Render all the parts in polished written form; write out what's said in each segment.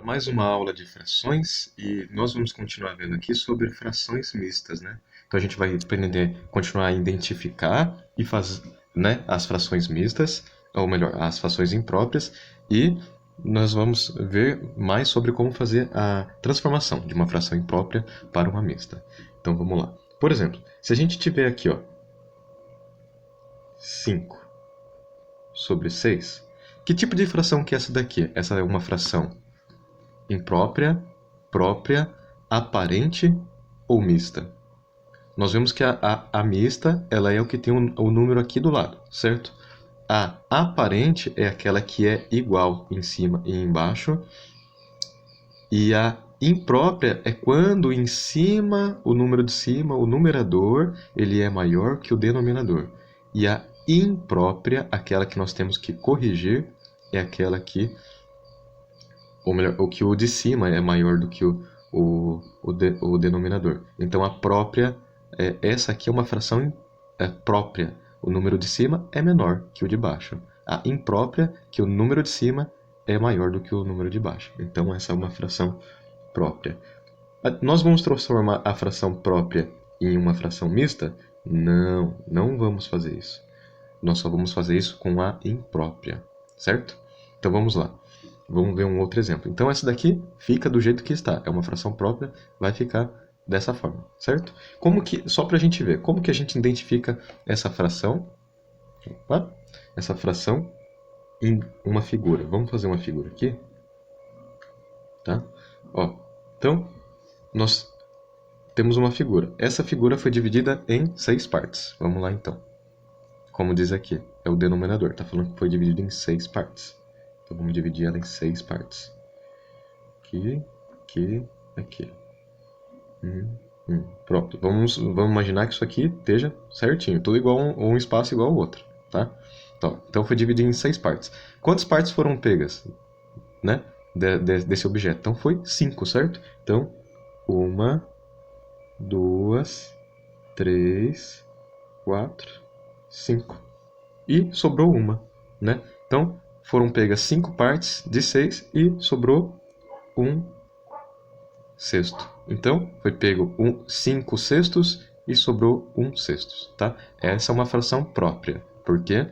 mais uma aula de frações e nós vamos continuar vendo aqui sobre frações mistas, né? Então a gente vai aprender, continuar a identificar e fazer, né, as frações mistas, ou melhor, as frações impróprias, e nós vamos ver mais sobre como fazer a transformação de uma fração imprópria para uma mista. Então vamos lá. Por exemplo, se a gente tiver aqui, ó, 5/6, que tipo de fração que é essa daqui? Essa é uma fração imprópria, própria, aparente ou mista? Nós vemos que a mista, ela é o que tem o número aqui do lado, certo? A aparente é aquela que é igual em cima e embaixo. E a imprópria é quando em cima, o número de cima, o numerador, ele é maior que o denominador. E a imprópria, aquela que nós temos que corrigir, é aquela que, ou melhor, o que o de cima é maior do que o denominador. Então a própria, essa aqui é uma fração própria. O número de cima é menor que o de baixo. A imprópria, que o número de cima é maior do que o número de baixo. Então essa é uma fração própria. Nós vamos transformar a fração própria em uma fração mista? Não, não vamos fazer isso. Nós só vamos fazer isso com a imprópria, certo? Então vamos lá. Vamos ver um outro exemplo. Então essa daqui fica do jeito que está. É uma fração própria, vai ficar dessa forma, certo? Como que, só para a gente ver, como que a gente identifica essa fração? Opa, essa fração em uma figura. Vamos fazer uma figura aqui, tá? Ó, então nós temos uma figura. Essa figura foi dividida em 6 partes. Vamos lá então. Como diz aqui, é o denominador. Está falando que foi dividido em 6 partes. Então vamos dividir ela em 6 partes. Aqui, aqui, aqui. Pronto. Vamos imaginar que isso aqui esteja certinho. Tudo igual um espaço igual ao outro, tá? Então foi dividido em 6 partes. Quantas partes foram pegas, né, desse objeto? Então foi 5, certo? Então 1, 2, 3, 4, 5. E sobrou uma, né? Então foram pegas 5 partes de 6 e sobrou 1/6. Então foi pego 5/6 e sobrou 1/6, tá? Essa é uma fração própria, porque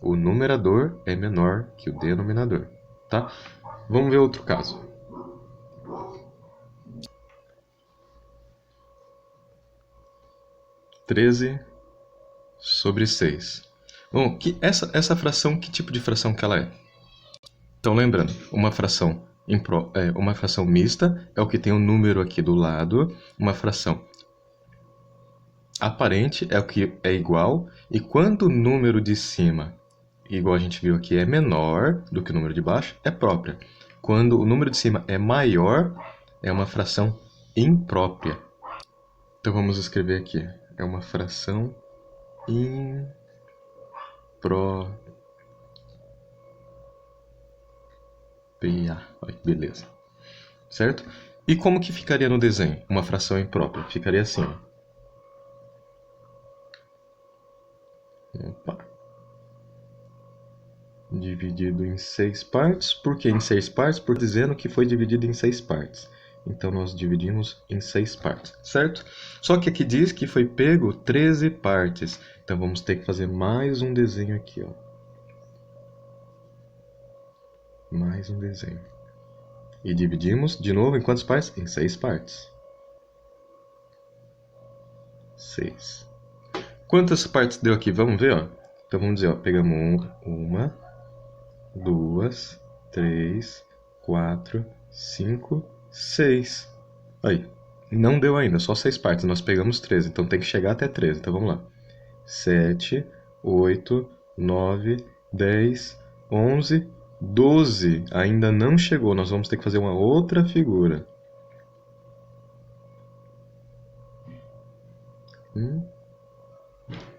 o numerador é menor que o denominador, tá? Vamos ver outro caso. 13/6. Bom, essa fração, que tipo de fração que ela é? Então, lembrando, uma fração mista é o que tem o número aqui do lado. Uma fração aparente é o que é igual. E quando o número de cima, igual a gente viu aqui, é menor do que o número de baixo, é própria. Quando o número de cima é maior, é uma fração imprópria. Então, vamos escrever aqui. É uma fração imprópria. Beleza. Certo? E como que ficaria no desenho uma fração imprópria? Ficaria assim. Opa. Dividido em 6 partes. Por que em 6 partes? Porque dizendo que foi dividido em 6 partes. Então nós dividimos em 6 partes, certo? Só que aqui diz que foi pego 13 partes. Então vamos ter que fazer mais um desenho aqui, ó. Mais um desenho. E dividimos de novo em quantas partes? Em 6 partes. 6. Quantas partes deu aqui? Vamos ver, ó. Então vamos dizer, ó, pegamos 1, 2, 3, 4, 5, 6. Aí, não deu ainda, só 6 partes. Nós pegamos 13, então tem que chegar até 13. Então vamos lá. 7, 8, 9, 10, 11, 12. Ainda não chegou, nós vamos ter que fazer uma outra figura.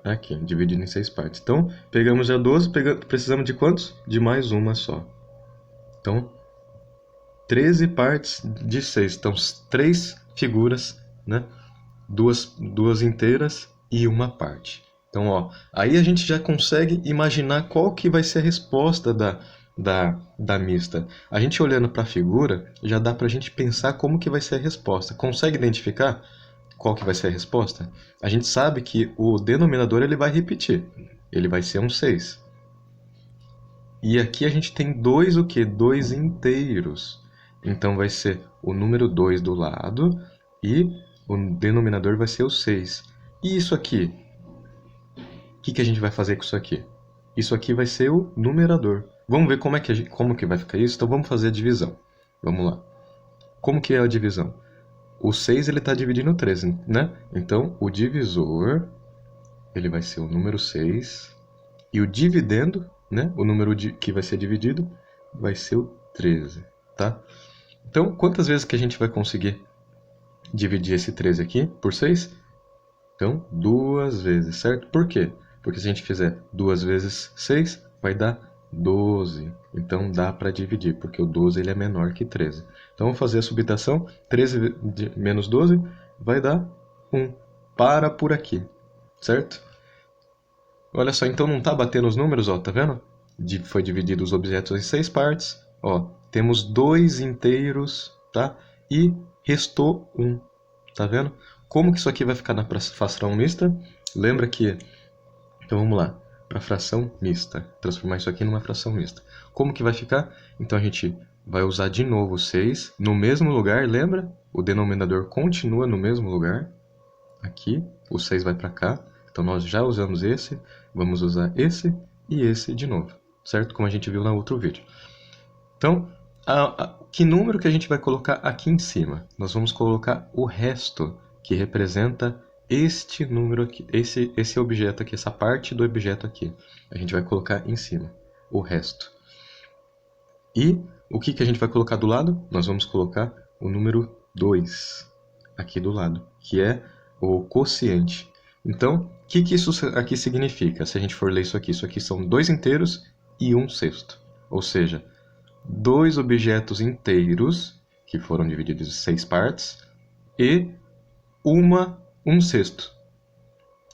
Aqui, dividido em 6 partes. Então, pegamos já 12, precisamos de quantos? De mais uma só. Então, 13 partes de 6. Então, 3 figuras, né? Duas inteiras e uma parte. Então, ó, aí a gente já consegue imaginar qual que vai ser a resposta da mista? A gente olhando para a figura, já dá para a gente pensar como que vai ser a resposta. Consegue identificar qual que vai ser a resposta? A gente sabe que o denominador ele vai repetir. Ele vai ser um 6. E aqui a gente tem dois o quê? Dois inteiros. Então vai ser o número 2 do lado e o denominador vai ser o 6. E isso aqui? O que a gente vai fazer com isso aqui? Isso aqui vai ser o numerador. Vamos ver como que vai ficar isso? Então vamos fazer a divisão. Vamos lá. Como que é a divisão? O 6 ele está dividindo 13, né? Então o divisor ele vai ser o número 6 e o dividendo, né? O número que vai ser dividido vai ser o 13, tá? Então quantas vezes que a gente vai conseguir dividir esse 13 aqui por 6? Então 2 vezes, certo? Por quê? Porque se a gente fizer 2 vezes 6, vai dar 12. Então dá para dividir, porque o 12 ele é menor que 13. Então vamos fazer a subtração. 13 menos 12 vai dar 1. Para por aqui, certo? Olha só, então não está batendo os números, ó, tá vendo? Foi dividido os objetos em 6 partes. Ó, temos 2 inteiros, tá? E restou 1, tá vendo? Como que isso aqui vai ficar na fração mista? Lembra que... Então vamos lá, para fração mista. Transformar isso aqui numa fração mista. Como que vai ficar? Então a gente vai usar de novo o 6 no mesmo lugar, lembra? O denominador continua no mesmo lugar. Aqui, o 6 vai para cá. Então nós já usamos esse, vamos usar esse e esse de novo, certo? Como a gente viu no outro vídeo. Então, que número que a gente vai colocar aqui em cima? Nós vamos colocar o resto, que representa este número aqui, esse objeto aqui, essa parte do objeto aqui. A gente vai colocar em cima, o resto. E o que a gente vai colocar do lado? Nós vamos colocar o número 2 aqui do lado, que é o quociente. Então, o que isso aqui significa? Se a gente for ler isso aqui são 2 inteiros e 1/6. Ou seja, 2 objetos inteiros, que foram divididos em 6 partes, e 1/6,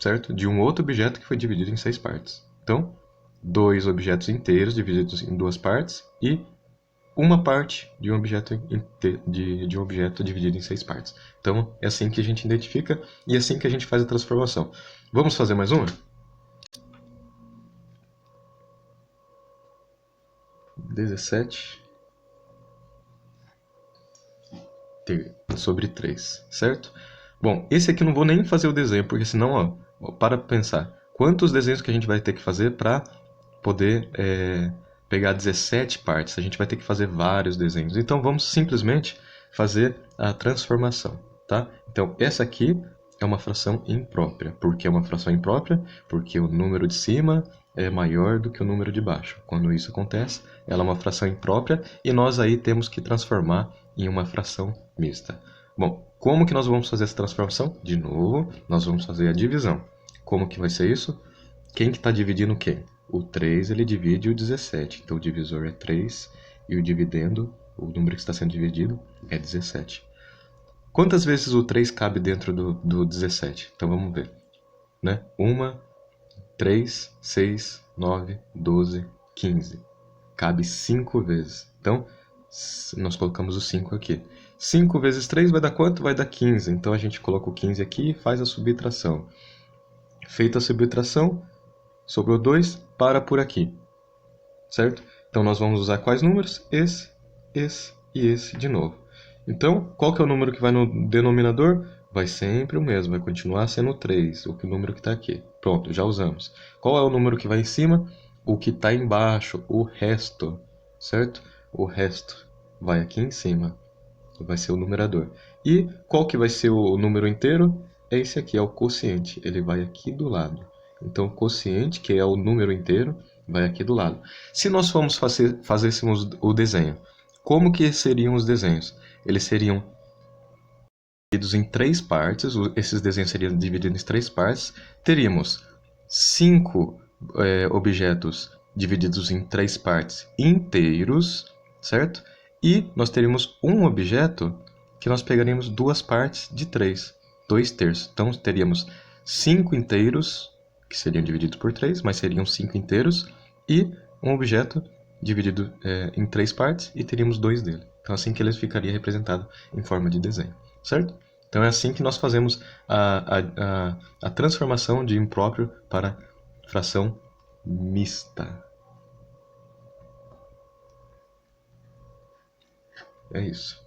certo? De um outro objeto que foi dividido em 6 partes. Então, 2 objetos inteiros divididos em 2 partes e uma parte de um objeto de um objeto dividido em 6 partes. Então, é assim que a gente identifica e é assim que a gente faz a transformação. Vamos fazer mais uma? 17 sobre 3, certo? Bom, esse aqui eu não vou nem fazer o desenho, porque senão, ó, para pensar. Quantos desenhos que a gente vai ter que fazer para poder pegar 17 partes? A gente vai ter que fazer vários desenhos. Então, vamos simplesmente fazer a transformação, tá? Então, essa aqui é uma fração imprópria. Por que é uma fração imprópria? Porque o número de cima é maior do que o número de baixo. Quando isso acontece, ela é uma fração imprópria e nós aí temos que transformar em uma fração mista. Bom, como que nós vamos fazer essa transformação? De novo, nós vamos fazer a divisão. Como que vai ser isso? Quem que está dividindo quem? O 3 ele divide o 17, então o divisor é 3 e o dividendo, o número que está sendo dividido, é 17. Quantas vezes o 3 cabe dentro do 17? Então vamos ver. Né? 1, 3, 6, 9, 12, 15. Cabe 5 vezes. Então, nós colocamos o 5 aqui. 5 vezes 3 vai dar quanto? Vai dar 15. Então a gente coloca o 15 aqui e faz a subtração. Feita a subtração, sobrou 2, para por aqui. Certo? Então nós vamos usar quais números? Esse e esse de novo. Então, qual que é o número que vai no denominador? Vai sempre o mesmo, vai continuar sendo 3, o número que está aqui. Pronto, já usamos. Qual é o número que vai em cima? O que está embaixo, o resto, certo? O resto vai aqui em cima, vai ser o numerador. E qual que vai ser o número inteiro? É esse aqui, é o quociente, ele vai aqui do lado. Então, o quociente, que é o número inteiro, vai aqui do lado. Se nós formos fazêssemos o desenho, como que seriam os desenhos? Eles seriam divididos em 3 partes, esses desenhos seriam divididos em 3 partes. Teríamos 5 objetos divididos em 3 partes inteiros, certo? E nós teríamos um objeto que nós pegaríamos 2 partes de 3, 2/3. Então teríamos 5 inteiros, que seriam divididos por 3, mas seriam 5 inteiros, e um objeto dividido em 3 partes e teríamos 2 dele. Então assim que ele ficaria representado em forma de desenho, certo? Então é assim que nós fazemos a transformação de impróprio para fração mista. É isso.